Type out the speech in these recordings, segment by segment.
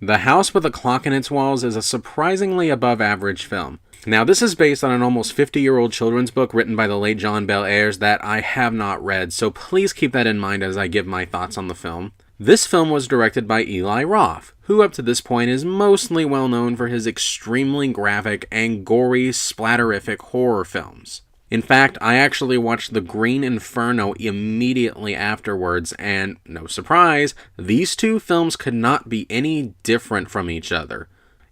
The House with a Clock in Its Walls is a surprisingly above-average film. Now, this is based on an almost 50-year-old children's book written by the late John Bel Ayres that I have not read, so please keep that in mind as I give my thoughts on the film. This film was directed by Eli Roth, who up to this point is mostly well known for his extremely graphic and gory, splatterific horror films. In fact, I actually watched The Green Inferno immediately afterwards, and no surprise, these two films could not be any different from each other.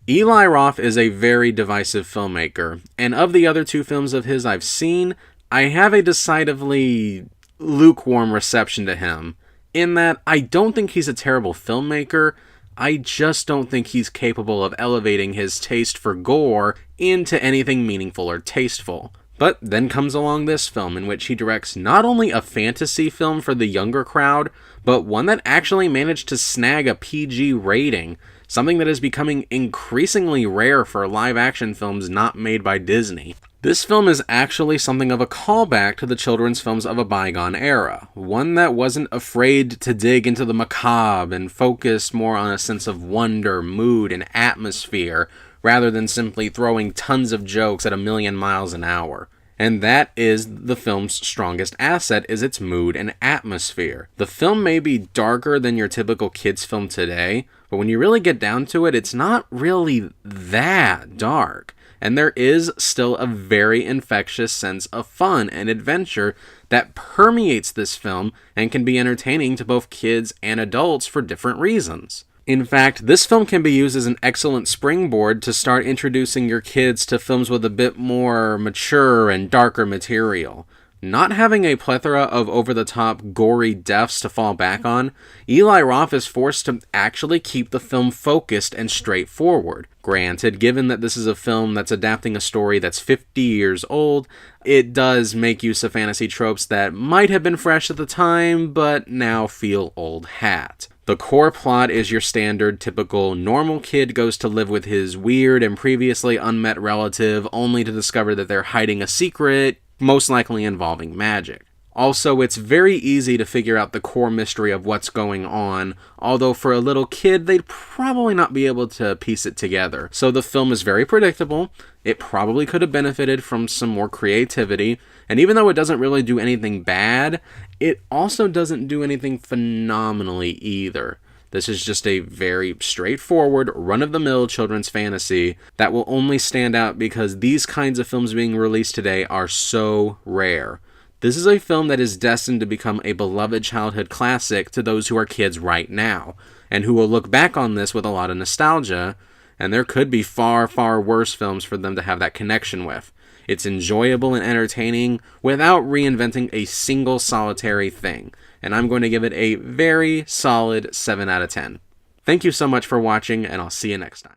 Eli Roth is a very divisive filmmaker, and of the other two films of his I've seen, I have a decidedly lukewarm reception to him, in that I don't think he's a terrible filmmaker, I just don't think he's capable of elevating his taste for gore into anything meaningful or tasteful. But then comes along this film, in which he directs not only a fantasy film for the younger crowd, but one that actually managed to snag a PG rating, something that is becoming increasingly rare for live-action films not made by Disney. This film is actually something of a callback to the children's films of a bygone era, one that wasn't afraid to dig into the macabre and focused more on a sense of wonder, mood, and atmosphere, rather than simply throwing tons of jokes at a million miles an hour. And that is the film's strongest asset, is its mood and atmosphere. The film may be darker than your typical kids film today, but when you really get down to it, it's not really that dark. And there is still a very infectious sense of fun and adventure that permeates this film and can be entertaining to both kids and adults for different reasons. In fact, this film can be used as an excellent springboard to start introducing your kids to films with a bit more mature and darker material. Not having a plethora of over-the-top, gory deaths to fall back on, Eli Roth is forced to actually keep the film focused and straightforward. Granted, given that this is a film that's adapting a story that's 50 years old, it does make use of fantasy tropes that might have been fresh at the time, but now feel old hat. The core plot is your standard, typical, normal kid goes to live with his weird and previously unmet relative, only to discover that they're hiding a secret, most likely involving magic. Also, it's very easy to figure out the core mystery of what's going on, although for a little kid, they'd probably not be able to piece it together. So the film is very predictable, it probably could have benefited from some more creativity, and even though it doesn't really do anything bad, it also doesn't do anything phenomenally either. This is just a very straightforward, run-of-the-mill children's fantasy that will only stand out because these kinds of films being released today are so rare. This is a film that is destined to become a beloved childhood classic to those who are kids right now, and who will look back on this with a lot of nostalgia, and there could be far, far worse films for them to have that connection with. It's enjoyable and entertaining without reinventing a single solitary thing, and I'm going to give it a very solid 7 out of 10. Thank you so much for watching, and I'll see you next time.